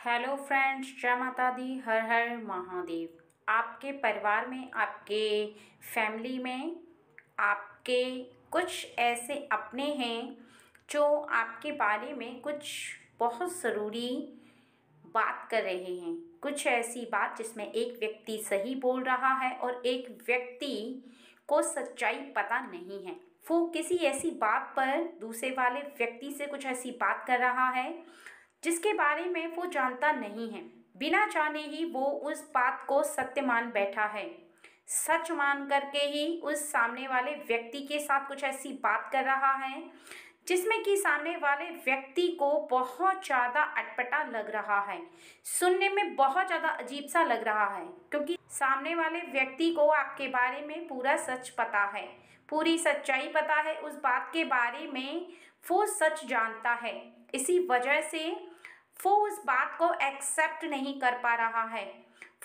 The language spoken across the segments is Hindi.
हेलो फ्रेंड्स, जय माता दी, हर हर महादेव। आपके परिवार में, आपके फैमिली में, आपके कुछ ऐसे अपने हैं जो आपके बारे में कुछ बहुत ज़रूरी बात कर रहे हैं। कुछ ऐसी बात जिसमें एक व्यक्ति सही बोल रहा है और एक व्यक्ति को सच्चाई पता नहीं है। वो किसी ऐसी बात पर दूसरे वाले व्यक्ति से कुछ ऐसी बात कर रहा है जिसके बारे में वो जानता नहीं है। बिना जाने ही वो उस बात को सत्य मान बैठा है। सच मान करके ही उस सामने वाले व्यक्ति के साथ कुछ ऐसी बात कर रहा है जिसमें कि सामने वाले व्यक्ति को बहुत ज़्यादा अटपटा लग रहा है, सुनने में बहुत ज़्यादा अजीब सा लग रहा है, क्योंकि सामने वाले व्यक्ति को आपके बारे में पूरा सच पता है, पूरी सच्चाई पता है उस बात के बारे में। वो सच जानता है, इसी वजह से वो उस बात को एक्सेप्ट नहीं कर पा रहा है।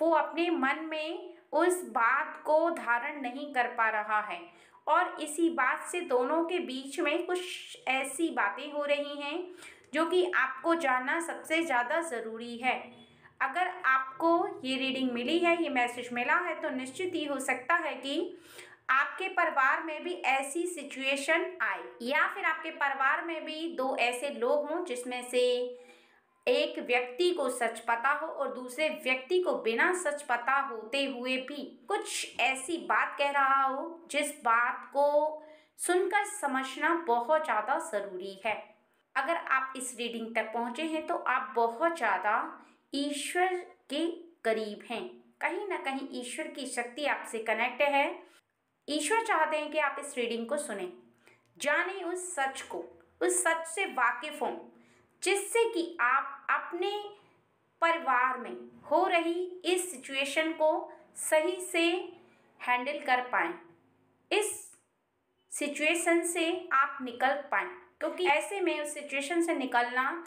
वो अपने मन में उस बात को धारण नहीं कर पा रहा है और इसी बात से दोनों के बीच में कुछ ऐसी बातें हो रही हैं जो कि आपको जानना सबसे ज़्यादा ज़रूरी है। अगर आपको ये रीडिंग मिली है, ये मैसेज मिला है, तो निश्चित ही हो सकता है कि आपके परिवार में भी ऐसी सिचुएशन आए, या फिर आपके परिवार में भी दो ऐसे लोग हों जिसमें से एक व्यक्ति को सच पता हो और दूसरे व्यक्ति को बिना सच पता होते हुए भी कुछ ऐसी बात कह रहा हो जिस बात को सुनकर समझना बहुत ज़्यादा ज़रूरी है। अगर आप इस रीडिंग तक पहुँचे हैं तो आप बहुत ज़्यादा ईश्वर के करीब हैं। कहीं ना कहीं ईश्वर की शक्ति आपसे कनेक्ट है। ईश्वर चाहते हैं कि आप इस रीडिंग को सुने, जाने उस सच को, उस सच से वाकिफ हों, जिससे कि आप अपने परिवार में हो रही इस सिचुएशन को सही से हैंडल कर पाएं, इस सिचुएशन से आप निकल पाएं। क्योंकि ऐसे में उस सिचुएशन से निकलना,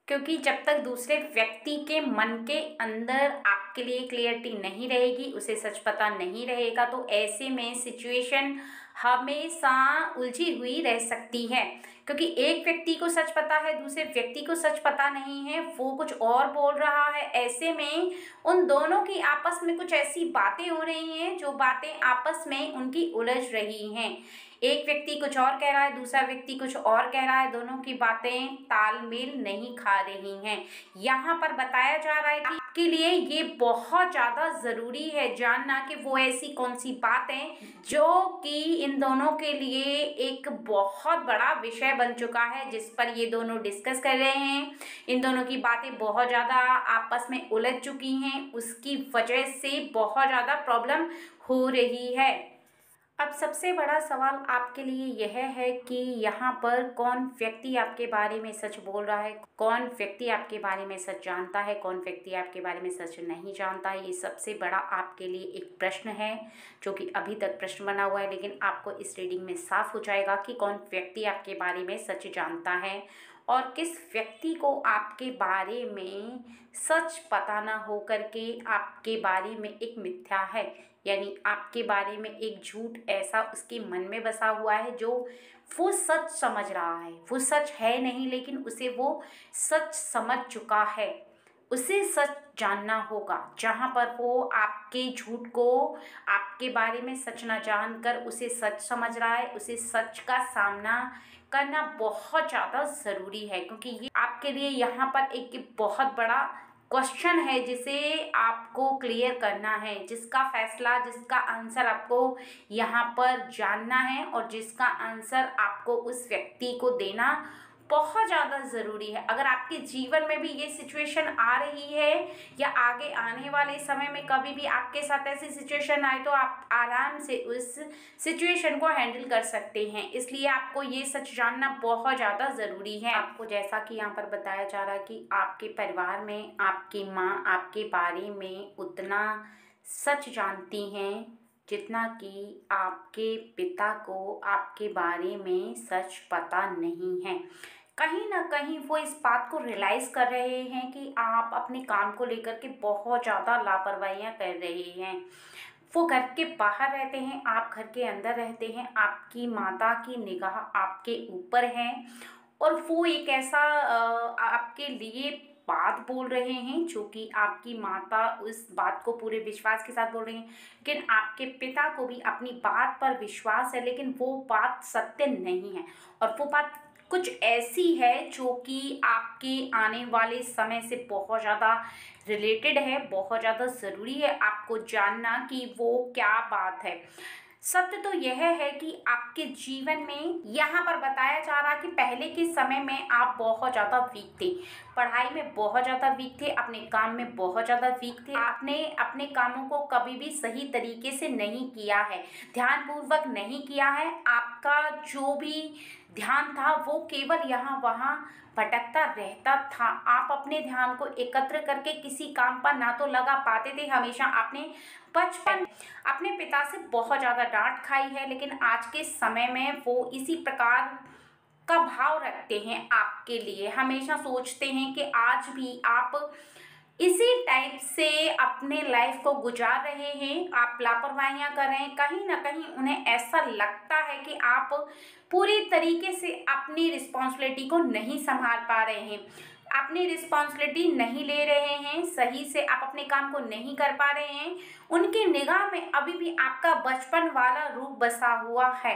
क्योंकि जब तक दूसरे व्यक्ति के मन के अंदर आपके लिए क्लियरिटी नहीं रहेगी, उसे सच पता नहीं रहेगा, तो ऐसे में सिचुएशन हमेशा उलझी हुई रह सकती है। क्योंकि एक व्यक्ति को सच पता है, दूसरे व्यक्ति को सच पता नहीं है, वो कुछ और बोल रहा है। ऐसे में उन दोनों की आपस में कुछ ऐसी बातें हो रही हैं जो बातें आपस में उनकी उलझ रही हैं। एक व्यक्ति कुछ और कह रहा है, दूसरा व्यक्ति कुछ और कह रहा है, दोनों की बातें तालमेल नहीं खा रही हैं। यहाँ पर बताया जा रहा है कि आपके लिए ये बहुत ज़्यादा ज़रूरी है जानना कि वो ऐसी कौन सी बातें जो कि इन दोनों के लिए एक बहुत बड़ा विषय बन चुका है, जिस पर ये दोनों डिस्कस कर रहे हैं। इन दोनों की बातें बहुत ज़्यादा आपस में उलझ चुकी हैं, उसकी वजह से बहुत ज़्यादा प्रॉब्लम हो रही है। अब सबसे बड़ा सवाल आपके लिए यह है कि यहाँ पर कौन व्यक्ति आपके बारे में सच बोल रहा है, कौन व्यक्ति आपके बारे में सच जानता है, कौन व्यक्ति आपके बारे में सच नहीं जानता है। ये सबसे बड़ा आपके लिए एक प्रश्न है जो कि अभी तक प्रश्न बना हुआ है, लेकिन आपको इस रीडिंग में साफ हो जाएगा कि कौन व्यक्ति आपके बारे में सच जानता है और किस व्यक्ति को आपके बारे में सच पता ना हो करके आपके बारे में एक मिथ्या है, यानी आपके बारे में एक झूठ ऐसा उसके मन में बसा हुआ है जो वो सच समझ रहा है। वो सच है नहीं, लेकिन उसे वो सच समझ चुका है। उसे सच जानना होगा। जहाँ पर वो आपके झूठ को आपके बारे में सच ना जानकर उसे सच समझ रहा है, उसे सच का सामना करना बहुत ज़्यादा ज़रूरी है, क्योंकि ये आपके लिए यहाँ पर एक बहुत बड़ा क्वेश्चन है जिसे आपको क्लियर करना है, जिसका फैसला, जिसका आंसर आपको यहाँ पर जानना है और जिसका आंसर आपको उस व्यक्ति को देना बहुत ज़्यादा ज़रूरी है। अगर आपके जीवन में भी ये सिचुएशन आ रही है या आगे आने वाले समय में कभी भी आपके साथ ऐसी सिचुएशन आए, तो आप आराम से उस सिचुएशन को हैंडल कर सकते हैं। इसलिए आपको ये सच जानना बहुत ज़्यादा ज़रूरी है। आपको जैसा कि यहाँ पर बताया जा रहा है कि आपके परिवार में आपकी माँ आपके बारे में उतना सच जानती हैं जितना कि आपके पिता को आपके बारे में सच पता नहीं है। कहीं ना कहीं वो इस बात को रियलाइज़ कर रहे हैं कि आप अपने काम को लेकर के बहुत ज़्यादा लापरवाहियाँ कर रहे हैं। वो घर के बाहर रहते हैं, आप घर के अंदर रहते हैं, आपकी माता की निगाह आपके ऊपर है और वो एक ऐसा आपके लिए बात बोल रहे हैं, जो कि आपकी माता उस बात को पूरे विश्वास के साथ बोल रही हैं, लेकिन आपके पिता को भी अपनी बात पर विश्वास है, लेकिन वो बात सत्य नहीं है और वो बात कुछ ऐसी है जो कि आपके आने वाले समय से बहुत ज़्यादा रिलेटेड है, बहुत ज़्यादा ज़रूरी है आपको जानना कि वो क्या बात है। सत्य तो यह है कि आपके जीवन में यहाँ पर बताया जा रहा कि पहले के समय में आप बहुत ज़्यादा वीक थे, पढ़ाई में बहुत ज़्यादा वीक थे, अपने काम में बहुत ज़्यादा वीक थे। आपने अपने कामों को कभी भी सही तरीके से नहीं किया है, ध्यानपूर्वक नहीं किया है। आपका जो भी ध्यान था वो केवल यहाँ वहाँ भटकता रहता था। आप अपने ध्यान को एकत्र करके किसी काम पर ना तो लगा पाते थे। हमेशा आपने बचपन अपने पिता से बहुत ज़्यादा डांट खाई है, लेकिन आज के समय में वो इसी प्रकार का भाव रखते हैं आपके लिए। हमेशा सोचते हैं कि आज भी आप इसी टाइप से अपने लाइफ को गुजार रहे हैं, आप लापरवाहियां कर रहे हैं। कहीं ना कहीं उन्हें ऐसा लगता है कि आप पूरी तरीके से अपनी रिस्पॉन्सिबिलिटी को नहीं संभाल पा रहे हैं, अपनी रिस्पॉन्सिबिलिटी नहीं ले रहे हैं, सही से आप अपने काम को नहीं कर पा रहे हैं। उनकी निगाह में अभी भी आपका बचपन वाला रूप बसा हुआ है,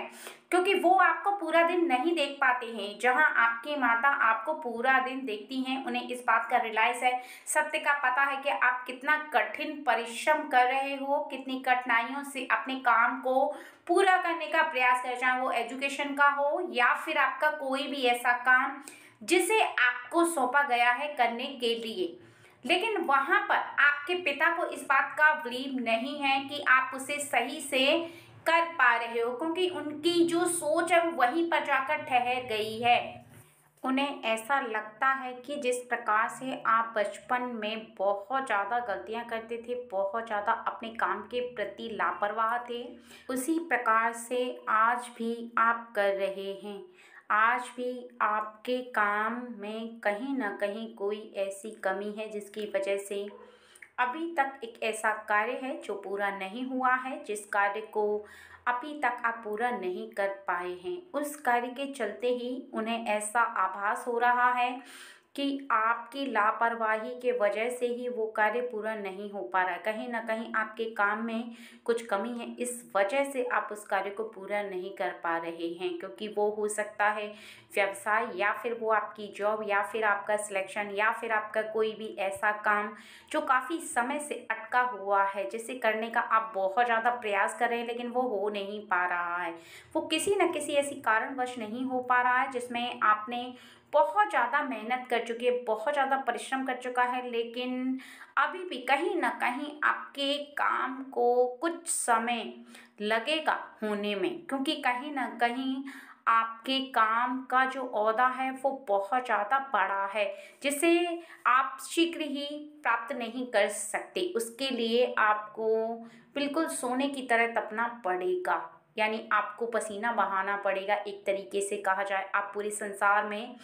क्योंकि वो आपको पूरा दिन नहीं देख पाते हैं। जहां आपकी माता आपको पूरा दिन देखती हैं, उन्हें इस बात का रियलाइज है, सत्य का पता है कि आप कितना कठिन परिश्रम कर रहे हो, कितनी कठिनाइयों से अपने काम को पूरा करने का प्रयास कर, चाहे वो एजुकेशन का हो या फिर आपका कोई भी ऐसा काम जिसे आपको सौंपा गया है करने के लिए। लेकिन वहां पर आपके पिता को इस बात का बिलीव नहीं है कि आप उसे सही से कर पा रहे हो, क्योंकि उनकी जो सोच है वो वहीं पर जाकर ठहर गई है। उन्हें ऐसा लगता है कि जिस प्रकार से आप बचपन में बहुत ज़्यादा गलतियां करते थे, बहुत ज़्यादा अपने काम के प्रति लापरवाह थे, उसी प्रकार से आज भी आप कर रहे हैं। आज भी आपके काम में कहीं ना कहीं कोई ऐसी कमी है जिसकी वजह से अभी तक एक ऐसा कार्य है जो पूरा नहीं हुआ है, जिस कार्य को अभी तक आप पूरा नहीं कर पाए हैं। उस कार्य के चलते ही उन्हें ऐसा आभास हो रहा है कि आपकी लापरवाही के वजह से ही वो कार्य पूरा नहीं हो पा रहा है। कहीं ना कहीं आपके काम में कुछ कमी है, इस वजह से आप उस कार्य को पूरा नहीं कर पा रहे हैं, क्योंकि वो हो सकता है व्यवसाय, या फिर वो आपकी जॉब, या फिर आपका सिलेक्शन, या फिर आपका कोई भी ऐसा काम जो काफ़ी समय से अटका हुआ है, जिसे करने का आप बहुत ज़्यादा प्रयास कर रहे हैं लेकिन वो हो नहीं पा रहा है। वो किसी न किसी ऐसी कारणवश नहीं हो पा रहा है जिसमें आपने बहुत ज़्यादा मेहनत कर चुकी है, बहुत ज़्यादा परिश्रम कर चुका है, लेकिन अभी भी कहीं ना कहीं आपके काम को कुछ समय लगेगा होने में, क्योंकि कहीं ना कहीं आपके काम का जो ओहदा है वो बहुत ज़्यादा बड़ा है, जिसे आप शीघ्र ही प्राप्त नहीं कर सकते। उसके लिए आपको बिल्कुल सोने की तरह तपना पड़ेगा, यानी आपको पसीना बहाना पड़ेगा। एक तरीके से कहा जाए, आप पूरे संसार में,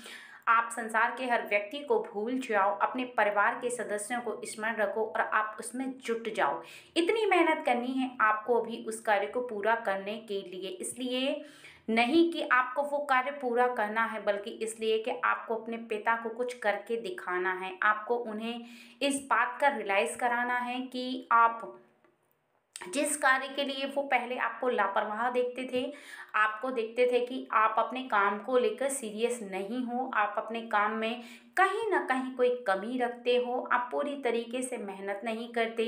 आप संसार के हर व्यक्ति को भूल जाओ, अपने परिवार के सदस्यों को स्मरण रखो और आप उसमें जुट जाओ। इतनी मेहनत करनी है आपको अभी उस कार्य को पूरा करने के लिए, इसलिए नहीं कि आपको वो कार्य पूरा करना है, बल्कि इसलिए कि आपको अपने पिता को कुछ करके दिखाना है। आपको उन्हें इस बात का रियलाइज़ कराना है कि आप जिस कार्य के लिए वो पहले आपको लापरवाह देखते थे, आपको देखते थे कि आप अपने काम को लेकर सीरियस नहीं हो, आप अपने काम में कहीं ना कहीं कोई कमी रखते हो, आप पूरी तरीके से मेहनत नहीं करते।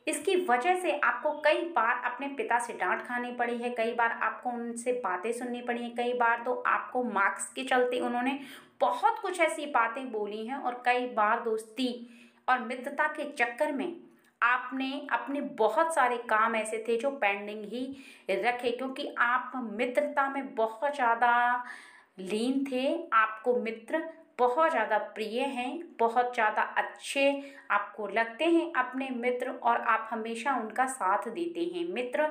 इसकी वजह से आपको कई बार अपने पिता से डांट खानी पड़ी है, कई बार आपको उनसे बातें सुननी पड़ी हैं, कई बार तो आपको मार्क्स के चलते उन्होंने बहुत कुछ ऐसी बातें बोली हैं, और कई बार दोस्ती और मित्रता के चक्कर में आपने अपने बहुत सारे काम ऐसे थे जो पेंडिंग ही रखे, क्योंकि आप मित्रता में बहुत ज़्यादा लीन थे। आपको मित्र बहुत ज़्यादा प्रिय हैं, बहुत ज़्यादा अच्छे आपको लगते हैं अपने मित्र, और आप हमेशा उनका साथ देते हैं। मित्र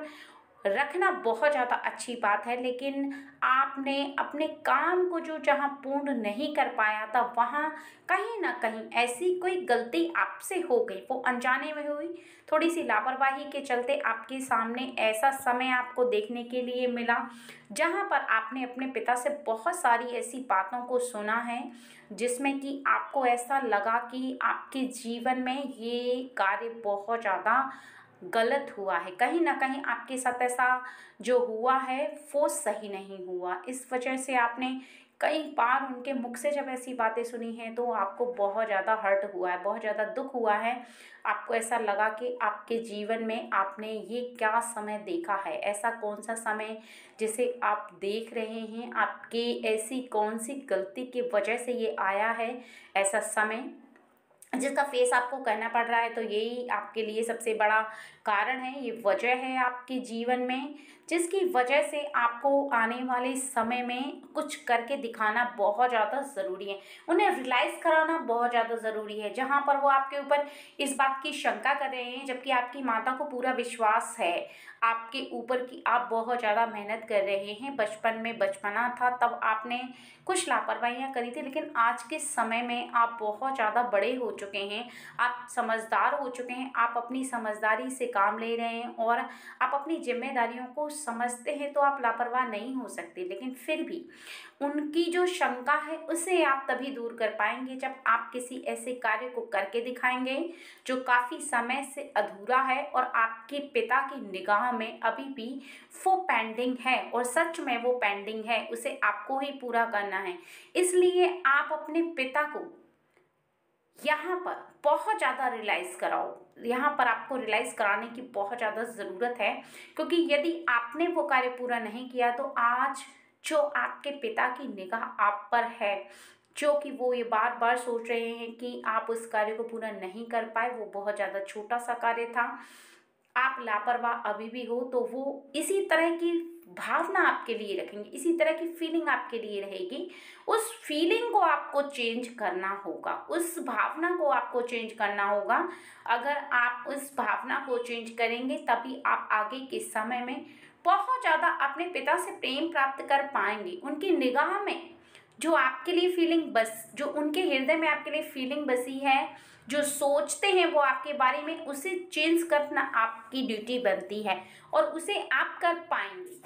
रखना बहुत ज़्यादा अच्छी बात है, लेकिन आपने अपने काम को जो जहाँ पूर्ण नहीं कर पाया था, वहाँ कहीं न कहीं ऐसी कोई गलती आपसे हो गई, वो अनजाने में हुई, थोड़ी-सी लापरवाही के चलते आपके सामने ऐसा समय आपको देखने के लिए मिला, जहाँ पर आपने अपने पिता से बहुत सारी ऐसी बातों को सुना है, जिसमें कि आपको ऐसा लगा कि आपके जीवन में ये कार्य बहुत ज़्यादा गलत हुआ है। कहीं न कहीं आपके साथ ऐसा जो हुआ है वो सही नहीं हुआ। इस वजह से आपने कई बार उनके मुख से जब ऐसी बातें सुनी हैं तो आपको बहुत ज़्यादा हर्ट हुआ है, बहुत ज़्यादा दुःख हुआ है। आपको ऐसा लगा कि आपके जीवन में आपने ये क्या समय देखा है? ऐसा कौन-सा समय जिसे आप देख रहे हैं? आपकी ऐसी कौन-सी गलती की वजह से ये आया है ऐसा समय? जिसका फेस आपको करना पड़ रहा है, तो यही आपके लिए सबसे बड़ा कारण है, ये वजह है आपके जीवन में, जिसकी वजह से आपको आने वाले समय में कुछ करके दिखाना बहुत ज़्यादा ज़रूरी है। उन्हें रियलाइज़ कराना बहुत ज़्यादा ज़रूरी है, जहाँ पर वो आपके ऊपर इस बात की शंका कर रहे हैं, जबकि आपकी माता को पूरा विश्वास है आपके ऊपर कि आप बहुत ज़्यादा मेहनत कर रहे हैं। बचपन में बचपना था, तब आपने कुछ लापरवाहियाँ करी थी, लेकिन आज के समय में आप बहुत ज़्यादा बड़े हो चुके हैं, आप समझदार हो चुके हैं, आप अपनी समझदारी से काम ले रहे हैं और आप अपनी ज़िम्मेदारियों को समझते हैं, तो आप लापरवाह नहीं हो सकते। लेकिन फिर भी उनकी जो शंका है, उसे आप तभी दूर कर पाएँगे जब आप किसी ऐसे कार्य को करके दिखाएँगे, जो काफ़ी समय से अधूरा है और आपके पिता की निगाह में अभी भी वो पेंडिंग है और सच में वो पेंडिंग है, उसे आपको ही पूरा करना है। इसलिए आप अपने पिता को यहाँ पर बहुत ज़्यादा रियलाइज़ कराओ। यहाँ पर आपको रियलाइज़ कराने की बहुत ज़्यादा ज़रूरत है, क्योंकि यदि आपने वो कार्य पूरा नहीं किया तो आज जो आपके पिता की निगाह आप पर है, जो कि वो ये बार-बार सोच रहे हैं कि आप उस कार्य को पूरा नहीं कर पाए, वो बहुत ज़्यादा छोटा-सा कार्य था। आप लापरवाह अभी भी हो, तो वो इसी तरह की भावना आपके लिए रखेंगे, इसी तरह की फीलिंग आपके लिए रहेगी। उस फीलिंग को आपको चेंज करना होगा, उस भावना को आपको चेंज करना होगा। अगर आप उस भावना को चेंज करेंगे, तभी आप आगे के समय में बहुत ज़्यादा अपने पिता से प्रेम प्राप्त कर पाएँगे। उनकी निगाह में जो आपके लिए फीलिंग बस जो उनके हृदय में आपके लिए फीलिंग बसी है, जो सोचते हैं वो आपके बारे में, उसे चेंज करना आपकी ड्यूटी बनती है और उसे आप कर पाएँगे।